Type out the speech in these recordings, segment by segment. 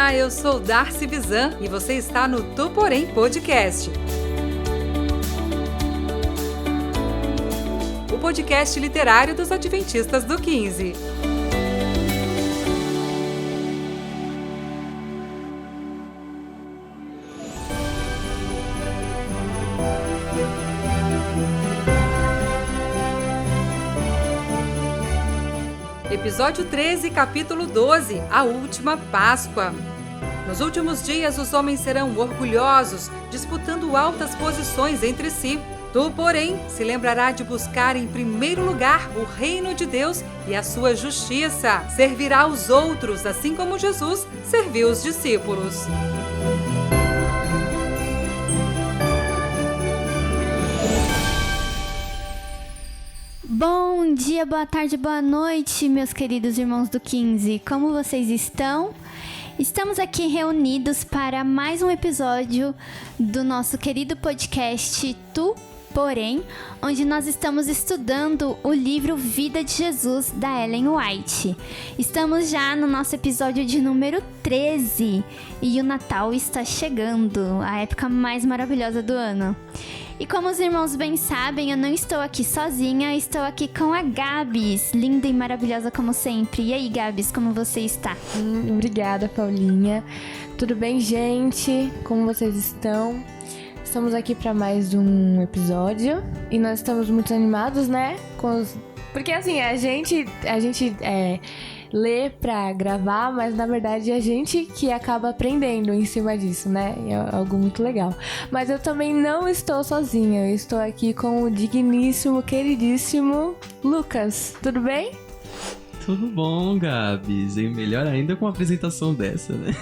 Olá, eu sou Darcy Bizan e você está no Tu Porém Podcast. O podcast literário dos Adventistas do 15. Episódio 13, capítulo 12, a última Páscoa. Nos últimos dias, os homens serão orgulhosos, disputando altas posições entre si. Tu, porém, se lembrará de buscar em primeiro lugar o reino de Deus e a sua justiça. Servirá aos outros, assim como Jesus serviu os discípulos. Bom dia, boa tarde, boa noite, meus queridos irmãos do 15. Como vocês estão? Estamos aqui reunidos para mais um episódio do nosso querido podcast Tu, Porém, onde nós estamos estudando o livro Vida de Jesus, da Ellen White. Estamos já no nosso episódio de número 13 e o Natal está chegando, a época mais maravilhosa do ano. E como os irmãos bem sabem, eu não estou aqui sozinha, estou aqui com a Gabs, linda e maravilhosa como sempre. E aí, Gabs, como você está? Obrigada, Paulinha. Tudo bem, gente? Como vocês estão? Estamos aqui para mais um episódio e nós estamos muito animados, né? Porque assim, a gente lê pra gravar, mas na verdade é a gente que acaba aprendendo em cima disso, né? É algo muito legal. Mas eu também não estou sozinha, eu estou aqui com o digníssimo, queridíssimo Lucas. Tudo bem? Tudo bom, Gabs. E melhor ainda com uma apresentação dessa, né?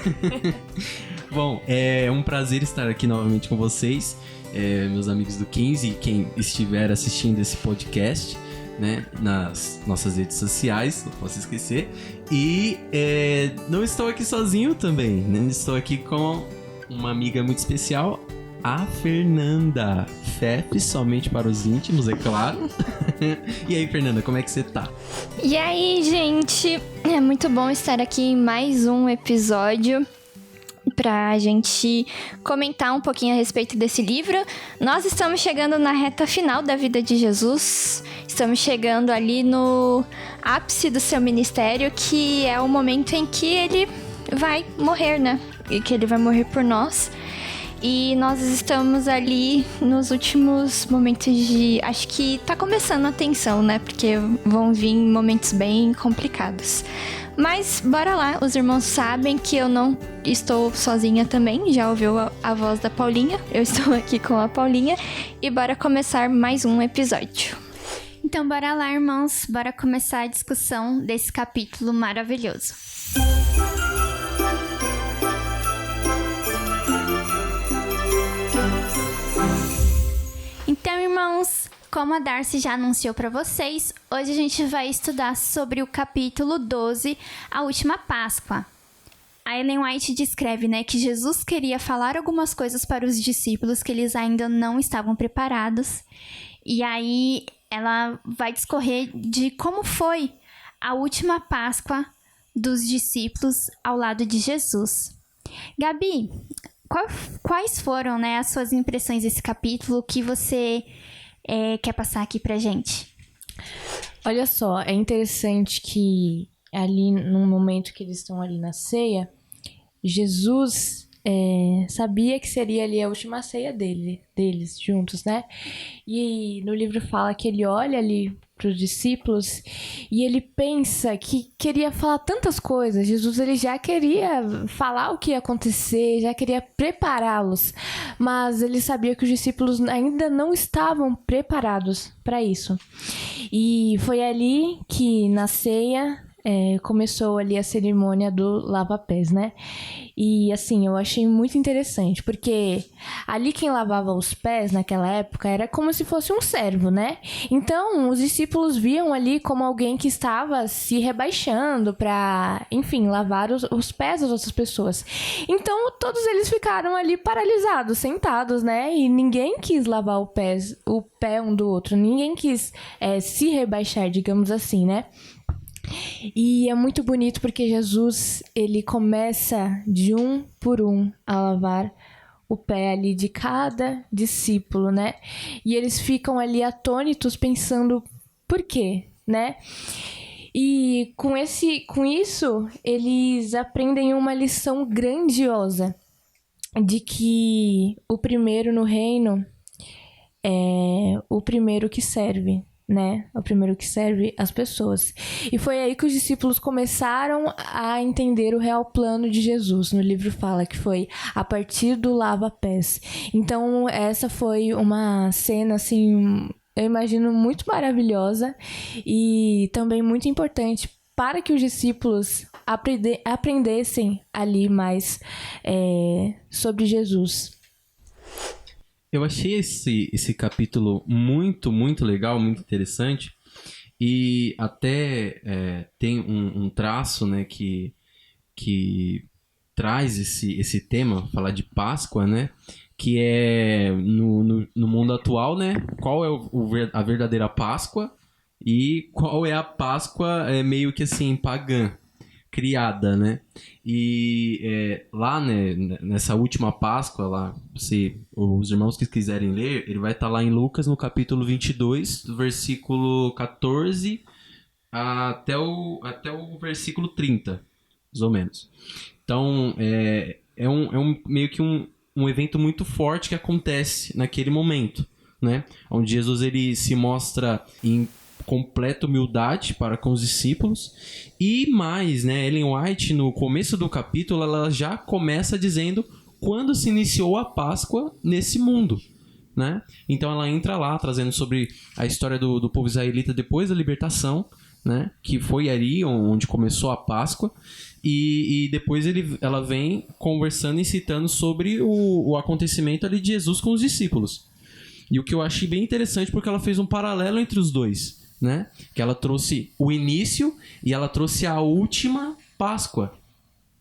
Bom, é um prazer estar aqui novamente com vocês, meus amigos do 15 e quem estiver assistindo esse podcast, né, nas nossas redes sociais, não posso esquecer. E não estou aqui sozinho também, né? Estou aqui com uma amiga muito especial, a Fernanda. Fefe, somente para os íntimos, é claro. E aí, Fernanda, como é que você tá? E aí, gente? É muito bom estar aqui em mais um episódio pra gente comentar um pouquinho a respeito desse livro. Nós estamos chegando na reta final da vida de Jesus. Estamos chegando ali no ápice do seu ministério, que é o momento em que ele vai morrer, né? E que ele vai morrer por nós. E nós estamos ali nos últimos momentos de... Acho que tá começando a tensão, né? Porque vão vir momentos bem complicados. Mas bora lá, os irmãos sabem que eu não estou sozinha também. Já ouviu a voz da Paulinha? Eu estou aqui com a Paulinha. E bora começar mais um episódio. Então bora lá, irmãos. Bora começar a discussão desse capítulo maravilhoso. Então, irmãos, como a Darcy já anunciou para vocês, hoje a gente vai estudar sobre o capítulo 12, a última Páscoa. A Ellen White descreve, né, que Jesus queria falar algumas coisas para os discípulos que eles ainda não estavam preparados. E aí ela vai discorrer de como foi a última Páscoa dos discípulos ao lado de Jesus. Gabi, quais foram, né, as suas impressões desse capítulo que você quer passar aqui pra gente? Olha só, é interessante que ali no momento que eles estão ali na ceia, Jesus sabia que seria ali a última ceia deles juntos, né? E no livro fala que ele olha ali para os discípulos e ele pensa que queria falar tantas coisas. Jesus, ele já queria falar o que ia acontecer, já queria prepará-los, mas ele sabia que os discípulos ainda não estavam preparados para isso. E foi ali que na ceia começou ali a cerimônia do lava-pés, né? E assim, eu achei muito interessante, porque ali quem lavava os pés naquela época era como se fosse um servo, né? Então, os discípulos viam ali como alguém que estava se rebaixando para, enfim, lavar os pés das outras pessoas. Então, todos eles ficaram ali paralisados, sentados, né? E ninguém quis lavar o pé um do outro, ninguém quis se rebaixar, digamos assim, né? E é muito bonito porque Jesus, ele começa de um por um a lavar o pé ali de cada discípulo, né? E eles ficam ali atônitos pensando, por quê, né? E com isso, eles aprendem uma lição grandiosa de que o primeiro no reino é o primeiro que serve, né? O primeiro que serve as pessoas. E foi aí que os discípulos começaram a entender o real plano de Jesus. No livro fala que foi a partir do lava-pés. Então, essa foi uma cena, assim, eu imagino, muito maravilhosa e também muito importante para que os discípulos aprendessem ali mais sobre Jesus. Eu achei esse capítulo muito, muito legal, muito interessante. E até tem um traço, né, que traz esse tema, falar de Páscoa, né? Que é no mundo atual, né? Qual é a verdadeira Páscoa e qual é a Páscoa meio que assim, pagã, criada, né? E lá, né, nessa última Páscoa, lá, os irmãos que quiserem ler, ele vai estar lá em Lucas, no capítulo 22, do versículo 14 até o versículo 30, mais ou menos. Então, é meio que um evento muito forte que acontece naquele momento, né? Onde Jesus ele se mostra em completa humildade para com os discípulos. E mais, né? Ellen White, no começo do capítulo, ela já começa dizendo quando se iniciou a Páscoa nesse mundo, né? Então ela entra lá trazendo sobre a história do povo israelita depois da libertação, né? Que foi ali onde começou a Páscoa. E depois ela vem conversando e citando sobre o acontecimento ali de Jesus com os discípulos. E o que eu achei bem interessante, porque ela fez um paralelo entre os dois, né? Que ela trouxe o início e ela trouxe a última Páscoa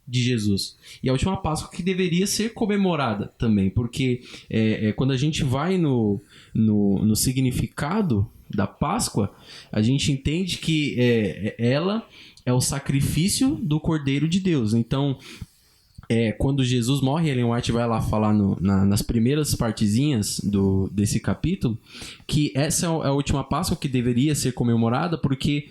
de Jesus. E a última Páscoa que deveria ser comemorada também, porque quando a gente vai no significado da Páscoa, a gente entende que ela é o sacrifício do Cordeiro de Deus. Então, quando Jesus morre, Ellen White vai lá falar nas primeiras partezinhas desse capítulo, que essa é a última Páscoa que deveria ser comemorada, porque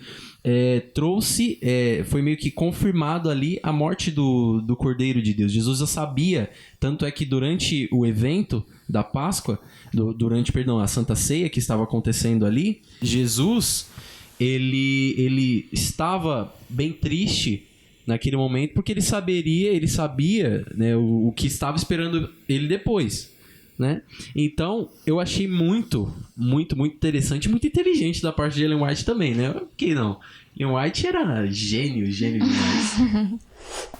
foi meio que confirmado ali a morte do Cordeiro de Deus. Jesus já sabia, tanto é que durante o evento da Páscoa, durante a Santa Ceia que estava acontecendo ali, Jesus ele estava bem triste naquele momento, porque ele sabia, né, o que estava esperando ele depois, né? Então, eu achei muito, muito, muito interessante, muito inteligente da parte de Ellen White também, né? Por que não? Ellen White era gênio demais.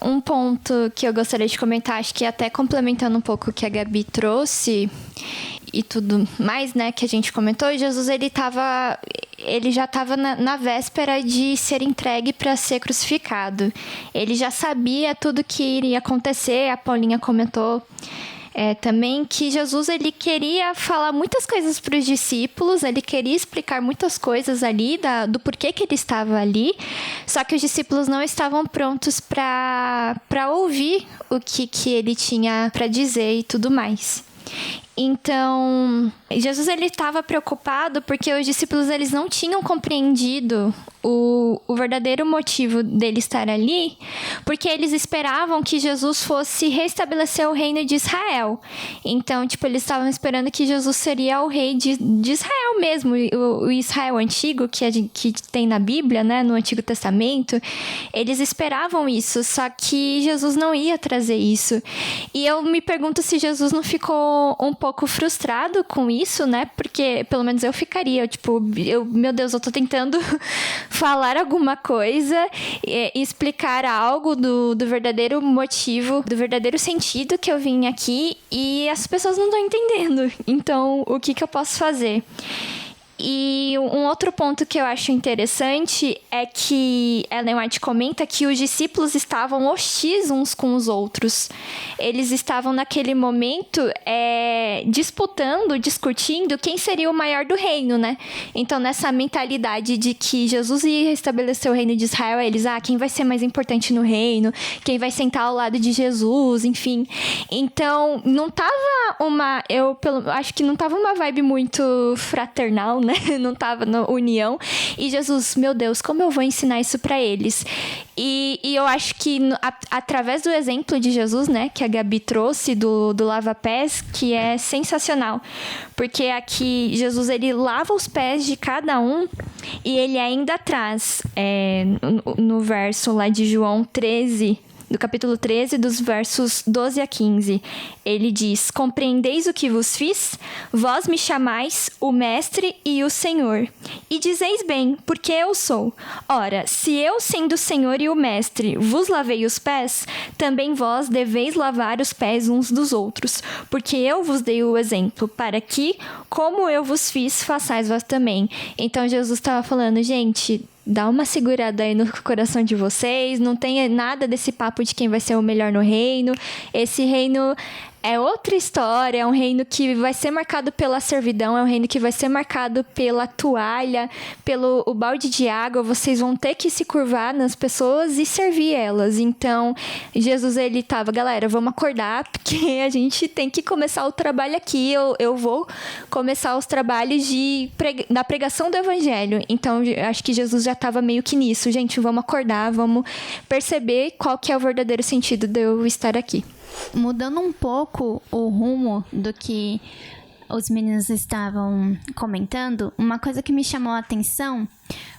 Um ponto que eu gostaria de comentar, acho que até complementando um pouco o que a Gabi trouxe e tudo mais, né, que a gente comentou, Jesus ele já estava na véspera de ser entregue para ser crucificado. Ele já sabia tudo que iria acontecer. A Paulinha comentou também que Jesus ele queria falar muitas coisas para os discípulos, ele queria explicar muitas coisas ali do porquê que ele estava ali, só que os discípulos não estavam prontos para ouvir o que ele tinha para dizer e tudo mais. Então, Jesus ele estava preocupado porque os discípulos eles não tinham compreendido o verdadeiro motivo dele estar ali, porque eles esperavam que Jesus fosse restabelecer o reino de Israel. Então, eles estavam esperando que Jesus seria o rei de Israel mesmo, o Israel antigo que tem na Bíblia, né, no Antigo Testamento. Eles esperavam isso, só que Jesus não ia trazer isso. E eu me pergunto se Jesus não ficou um pouco frustrado com isso, né? Porque, pelo menos eu ficaria, meu Deus, eu tô tentando falar alguma coisa e explicar algo do verdadeiro motivo, do verdadeiro sentido que eu vim aqui e as pessoas não estão entendendo. Então, o que eu posso fazer? E um outro ponto que eu acho interessante é que Ellen White comenta que os discípulos estavam hostis uns com os outros. Eles estavam naquele momento disputando, discutindo quem seria o maior do reino, né? Então, nessa mentalidade de que Jesus ia estabelecer o reino de Israel, eles, quem vai ser mais importante no reino? Quem vai sentar ao lado de Jesus? Enfim. Então, não tava acho que não tava uma vibe muito fraternal, né? Não tava na união. E Jesus, meu Deus, como eu vou ensinar isso pra eles? E eu acho que através do exemplo de Jesus, né, que a Gabi trouxe do lava-pés, que é sensacional. Porque aqui Jesus, ele lava os pés de cada um e ele ainda traz no verso lá de João 13, do capítulo 13, dos versos 12 a 15. Ele diz: compreendeis o que vos fiz? Vós me chamais o Mestre e o Senhor. E dizeis bem, porque eu sou. Ora, se eu, sendo o Senhor e o Mestre, vos lavei os pés, também vós deveis lavar os pés uns dos outros, porque eu vos dei o exemplo, para que, como eu vos fiz, façais vós também. Então Jesus estava falando, gente, dá uma segurada aí no coração de vocês, não tem nada desse papo de quem vai ser o melhor no reino. Esse reino é outra história, é um reino que vai ser marcado pela servidão, é um reino que vai ser marcado pela toalha, pelo o balde de água. Vocês vão ter que se curvar nas pessoas e servir elas. Então, Jesus, ele tava, galera, vamos acordar, porque a gente tem que começar o trabalho aqui. Eu vou começar os trabalhos da pregação do evangelho. Então, acho que Jesus já estava meio que nisso. Gente, vamos acordar, vamos perceber qual que é o verdadeiro sentido de eu estar aqui. Mudando um pouco o rumo do que os meninos estavam comentando, uma coisa que me chamou a atenção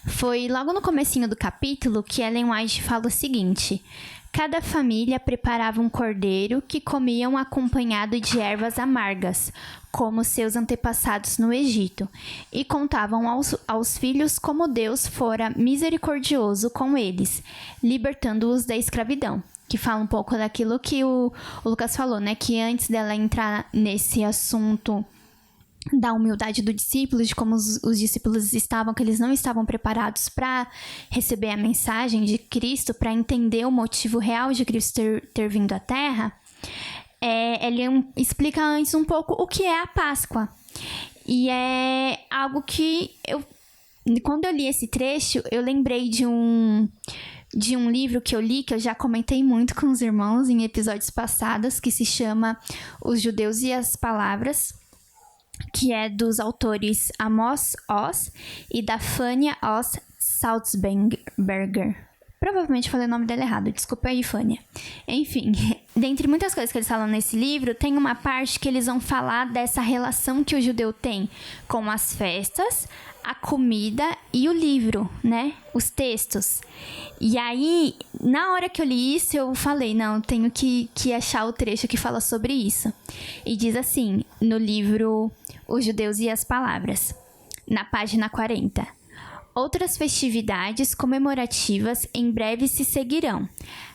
foi logo no comecinho do capítulo que Ellen White fala o seguinte: cada família preparava um cordeiro que comiam acompanhado de ervas amargas, como seus antepassados no Egito, e contavam aos filhos como Deus fora misericordioso com eles, libertando-os da escravidão. Que fala um pouco daquilo que o Lucas falou, né? Que antes dela entrar nesse assunto da humildade do discípulo, de como os discípulos estavam, que eles não estavam preparados para receber a mensagem de Cristo, para entender o motivo real de Cristo ter vindo à Terra, ele explica antes um pouco o que é a Páscoa. E é algo que quando eu li esse trecho, eu lembrei de um livro que eu li, que eu já comentei muito com os irmãos em episódios passados, que se chama Os Judeus e as Palavras, que é dos autores Amos Oz e da Fania Oz Salzberger. Provavelmente falei o nome dela errado, desculpa aí, Fania. Enfim, dentre muitas coisas que eles falam nesse livro, tem uma parte que eles vão falar dessa relação que o judeu tem com as festas, a comida e o livro, né? Os textos. E aí, na hora que eu li isso, eu falei, não, tenho que achar o trecho que fala sobre isso. E diz assim, no livro Os Judeus e as Palavras, na página 40. Outras festividades comemorativas em breve se seguirão,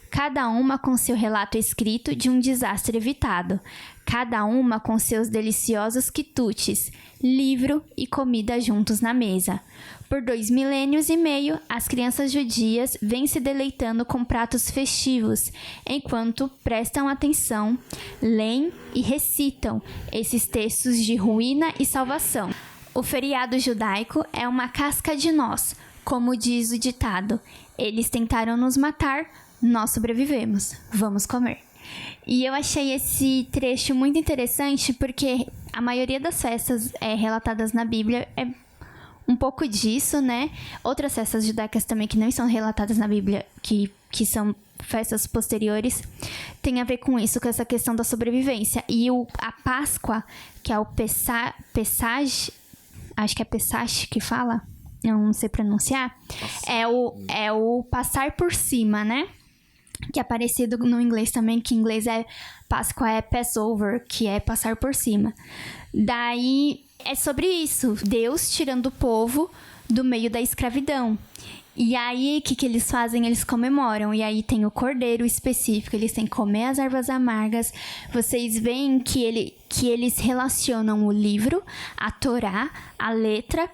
cada uma com seu relato escrito de um desastre evitado, cada uma com seus deliciosos quitutes, livro e comida juntos na mesa. Por 2 milênios e meio, as crianças judias vêm se deleitando com pratos festivos, enquanto prestam atenção, leem e recitam esses textos de ruína e salvação. O feriado judaico é uma casca de nós, como diz o ditado. Eles tentaram nos matar, nós sobrevivemos. Vamos comer. E eu achei esse trecho muito interessante porque a maioria das festas relatadas na Bíblia é um pouco disso, né? Outras festas judaicas também que não são relatadas na Bíblia, que são festas posteriores, tem a ver com isso, com essa questão da sobrevivência. E a Páscoa, que é o Pesach, acho que é Pesach que fala, eu não sei pronunciar, é o passar por cima, né? Que é parecido no inglês também, que em inglês Páscoa é Passover, que é passar por cima. Daí é sobre isso, Deus tirando o povo do meio da escravidão. E aí, o que eles fazem? Eles comemoram. E aí tem o cordeiro específico, eles têm que comer as ervas amargas. Vocês veem que eles relacionam o livro, a Torá, a letra,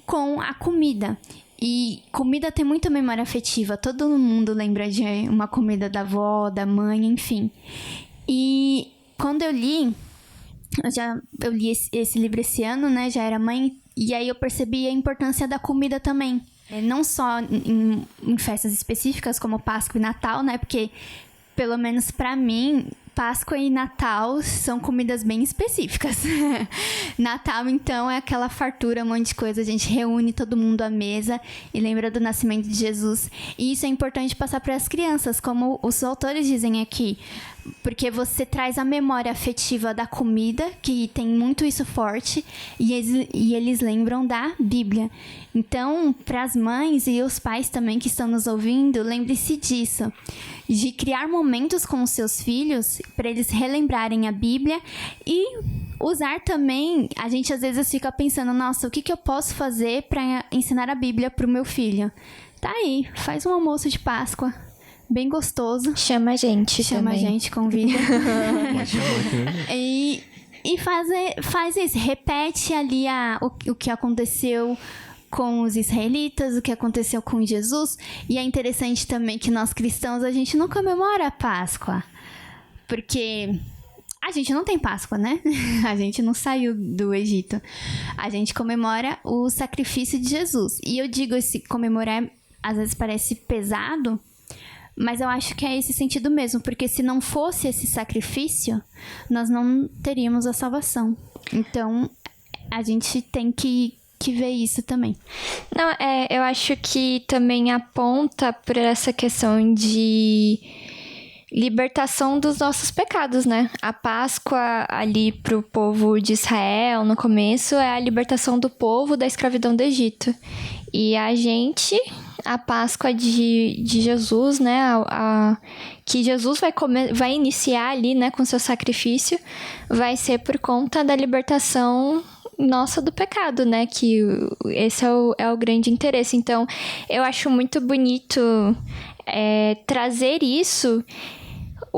com a comida. E comida tem muita memória afetiva. Todo mundo lembra de uma comida da avó, da mãe, enfim. E quando eu li esse livro esse ano, né? Já era mãe. E aí eu percebi a importância da comida também. Não só em festas específicas como Páscoa e Natal, né? Porque, pelo menos pra mim, Páscoa e Natal são comidas bem específicas. Natal, então, é aquela fartura, um monte de coisa. A gente reúne todo mundo à mesa e lembra do nascimento de Jesus. E isso é importante passar para as crianças, como os autores dizem aqui. Porque você traz a memória afetiva da comida, que tem muito isso forte, e eles lembram da Bíblia. Então, para as mães e os pais também que estão nos ouvindo, lembre-se disso, de criar momentos com os seus filhos, para eles relembrarem a Bíblia e usar também, a gente às vezes fica pensando, nossa, o que eu posso fazer para ensinar a Bíblia para o meu filho? Tá aí, faz um almoço de Páscoa. Bem gostoso. Chama a gente Chama também. a gente, convida. Pode chamar, E faz isso. Repete ali o que aconteceu com os israelitas, o que aconteceu com Jesus. E é interessante também que nós cristãos, a gente não comemora a Páscoa. Porque a gente não tem Páscoa, né? A gente não saiu do Egito. A gente comemora o sacrifício de Jesus. E eu digo, esse comemorar às vezes parece pesado, mas eu acho que é esse sentido mesmo, porque se não fosse esse sacrifício, nós não teríamos a salvação. Então, a gente tem que ver isso também. Não, eu acho que também aponta para essa questão de libertação dos nossos pecados, né? A Páscoa ali pro povo de Israel, no começo, é a libertação do povo da escravidão do Egito. E a Páscoa de Jesus, né? Que Jesus vai iniciar ali, né, com seu sacrifício, vai ser por conta da libertação nossa do pecado, né? Que esse é o grande interesse. Então, eu acho muito bonito trazer isso.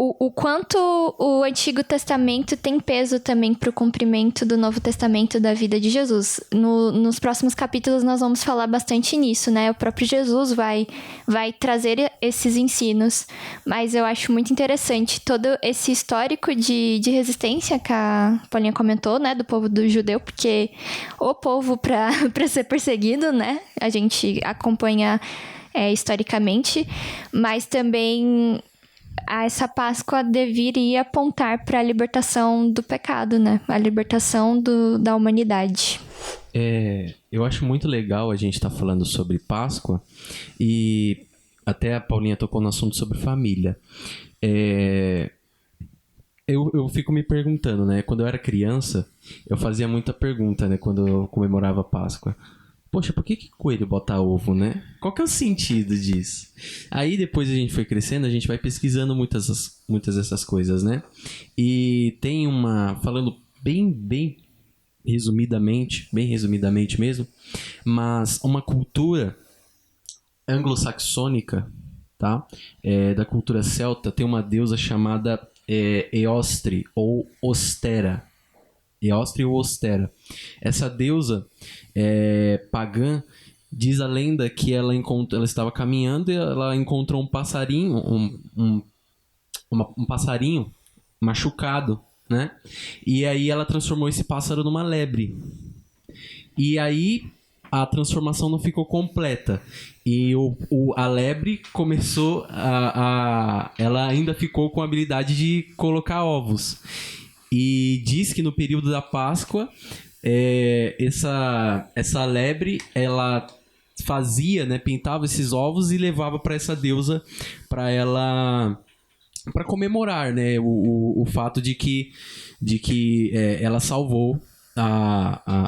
O quanto o Antigo Testamento tem peso também para o cumprimento do Novo Testamento da vida de Jesus. Nos próximos capítulos nós vamos falar bastante nisso, né? O próprio Jesus vai trazer esses ensinos. Mas eu acho muito interessante todo esse histórico de resistência que a Paulinha comentou, né? Do povo do judeu, porque o povo para ser perseguido, né? A gente acompanha historicamente, mas também essa Páscoa deveria apontar para a libertação do pecado, né? A libertação da humanidade. Eu acho muito legal a gente estar falando sobre Páscoa e até a Paulinha tocou no assunto sobre família. Eu fico me perguntando, né? Quando eu era criança, eu fazia muita pergunta, né? Quando eu comemorava a Páscoa. Poxa, por que coelho bota ovo, né? Qual que é o sentido disso? Aí depois a gente foi crescendo, a gente vai pesquisando muitas dessas coisas, né? E tem falando bem resumidamente mesmo, mas uma cultura anglo-saxônica, tá? Da cultura celta, tem uma deusa chamada Eostre ou Ostera. Eostre ou Ostera. Essa deusa pagã, diz a lenda que ela estava caminhando e ela encontrou um passarinho, um passarinho machucado, né? E aí ela transformou esse pássaro numa lebre. E aí a transformação não ficou completa. E a lebre começou ela ainda ficou com a habilidade de colocar ovos. E diz que no período da Páscoa, essa lebre, ela fazia, né, pintava esses ovos e levava para essa deusa para comemorar, né, o fato de que ela salvou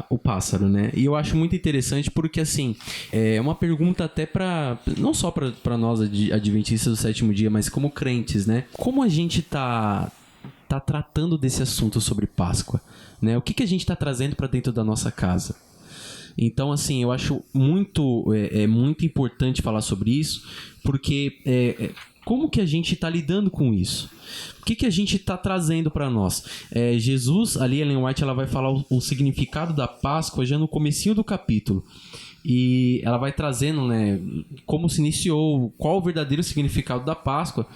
o pássaro, né? E eu acho muito interessante porque, assim, é uma pergunta até não só para nós adventistas do sétimo dia, mas como crentes, né? Como a gente tá tratando desse assunto sobre Páscoa, né? O que a gente está trazendo para dentro da nossa casa? Então, assim, eu acho muito importante falar sobre isso, porque como que a gente está lidando com isso? O que a gente está trazendo para nós? Jesus, ali, Ellen White, ela vai falar o significado da Páscoa já no comecinho do capítulo. E ela vai trazendo, né, como se iniciou, qual o verdadeiro significado da Páscoa.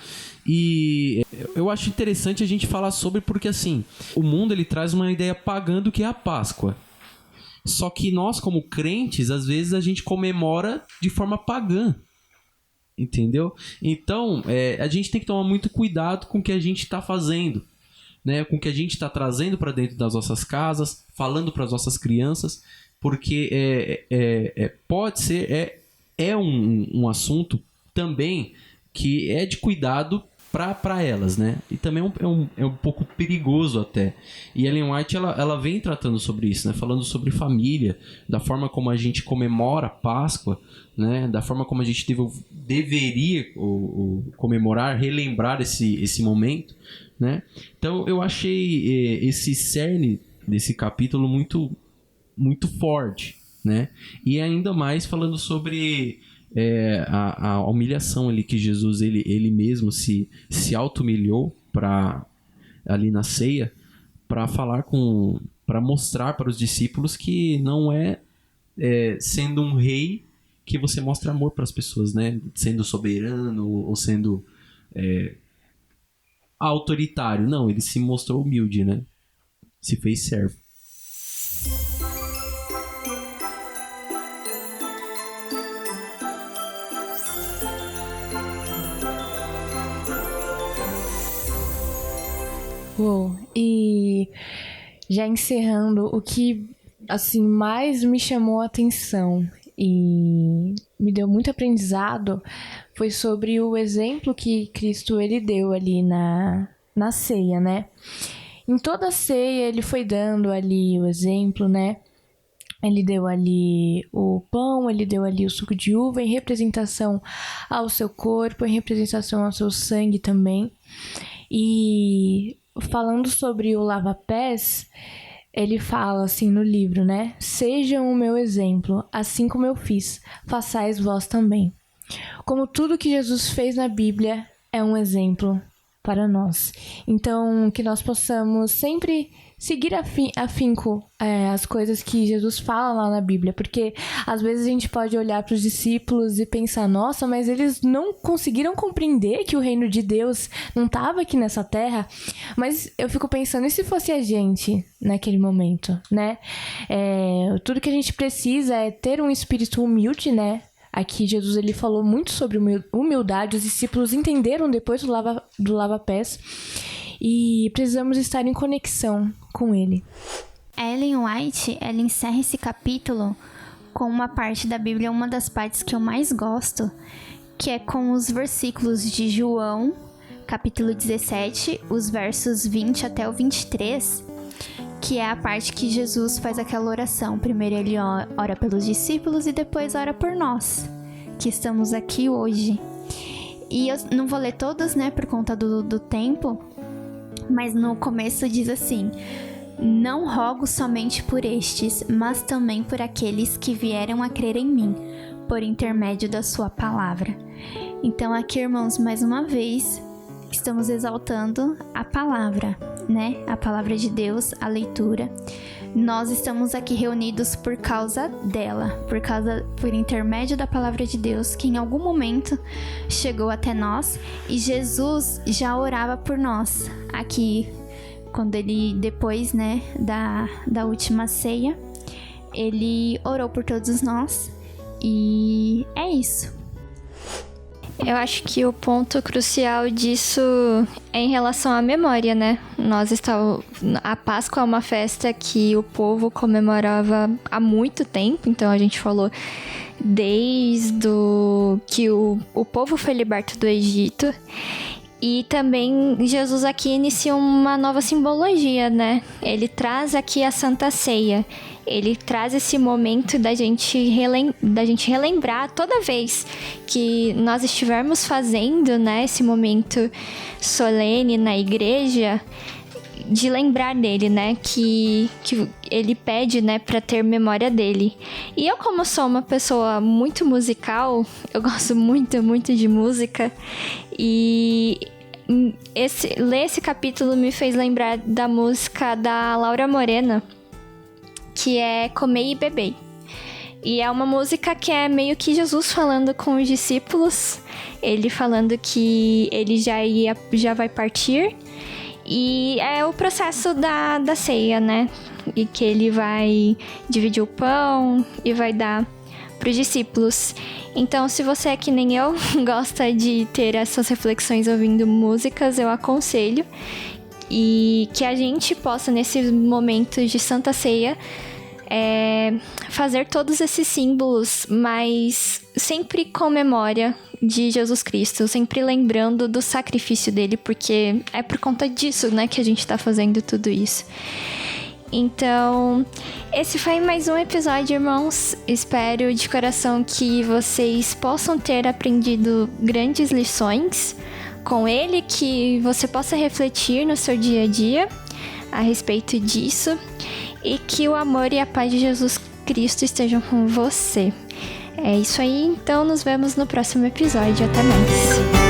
E eu acho interessante a gente falar sobre, porque assim, o mundo ele traz uma ideia pagã do que é a Páscoa. Só que nós, como crentes, às vezes a gente comemora de forma pagã. Entendeu? Então, a gente tem que tomar muito cuidado com o que a gente está fazendo, né? Com o que a gente está trazendo para dentro das nossas casas, falando para as nossas crianças, porque pode ser, um assunto também que é de cuidado para elas, né? E também é um pouco perigoso até. E Ellen White, ela vem tratando sobre isso, né? Falando sobre família, da forma como a gente comemora a Páscoa, né? Da forma como a gente deveria comemorar, relembrar esse momento, né? Então eu achei esse cerne desse capítulo muito, muito forte, né? E ainda mais falando sobre a humilhação ali que Jesus ele mesmo se auto-humilhou ali na ceia, para mostrar para os discípulos que não sendo um rei que você mostra amor para as pessoas, né? Sendo soberano ou sendo autoritário. Não, ele se mostrou humilde, né? Se fez servo. E já encerrando, o que assim mais me chamou a atenção e me deu muito aprendizado foi sobre o exemplo que Cristo ele deu ali na ceia, né? Em toda a ceia ele foi dando ali o exemplo, né? Ele deu ali o pão, ele deu ali o suco de uva em representação ao seu corpo, em representação ao seu sangue também. E falando sobre o lava-pés, ele fala assim no livro, né? Sejam o meu exemplo, assim como eu fiz, façais vós também. Como tudo que Jesus fez na Bíblia é um exemplo para nós. Então, que nós possamos sempre seguir afinco as coisas que Jesus fala lá na Bíblia, porque às vezes a gente pode olhar para os discípulos e pensar, nossa, mas eles não conseguiram compreender que o reino de Deus não estava aqui nessa terra. Mas eu fico pensando, e se fosse a gente naquele momento, né? Tudo que a gente precisa é ter um espírito humilde, né? Aqui Jesus ele falou muito sobre humildade, os discípulos entenderam depois do lava-pés e precisamos estar em conexão com ele. A Ellen White, ela encerra esse capítulo com uma parte da Bíblia, uma das partes que eu mais gosto, que é com os versículos de João, capítulo 17, os versos 20 até o 23, que é a parte que Jesus faz aquela oração. Primeiro ele ora pelos discípulos e depois ora por nós, que estamos aqui hoje. E eu não vou ler todos, né, por conta do tempo, mas no começo diz assim: não rogo somente por estes, mas também por aqueles que vieram a crer em mim, por intermédio da sua palavra. Então aqui, irmãos, mais uma vez, estamos exaltando a palavra, né? A palavra de Deus, a leitura. Nós estamos aqui reunidos por causa dela, por intermédio da palavra de Deus, que em algum momento chegou até nós, e Jesus já orava por nós. Aqui, quando ele, depois, né, da última ceia, ele orou por todos nós, e é isso. Eu acho que o ponto crucial disso é em relação à memória, né? A Páscoa é uma festa que o povo comemorava há muito tempo, então a gente falou desde que o povo foi liberto do Egito. E também Jesus aqui inicia uma nova simbologia, né? Ele traz aqui a Santa Ceia. Ele traz esse momento da gente relembrar toda vez que nós estivermos fazendo, né, esse momento solene na igreja, de lembrar dele, né? Que ele pede, né, pra ter memória dele. E eu, como sou uma pessoa muito musical, eu gosto muito, muito de música. E ler esse capítulo me fez lembrar da música da Laura Morena, que é Comei e Bebei. E é uma música que é meio que Jesus falando com os discípulos. Ele falando que ele já vai partir. E é o processo da ceia, né? E que ele vai dividir o pão e vai dar para os discípulos. Então, se você é que nem eu, gosta de ter essas reflexões ouvindo músicas, eu aconselho. E que a gente possa, nesses momentos de Santa Ceia, fazer todos esses símbolos, mas sempre com memória de Jesus Cristo, sempre lembrando do sacrifício dele, porque é por conta disso, né, que a gente tá fazendo tudo isso. Então, esse foi mais um episódio, irmãos. Espero de coração que vocês possam ter aprendido grandes lições com ele, que você possa refletir no seu dia a dia a respeito disso, e que o amor e a paz de Jesus Cristo estejam com você. É isso aí, então nos vemos no próximo episódio. Até mais!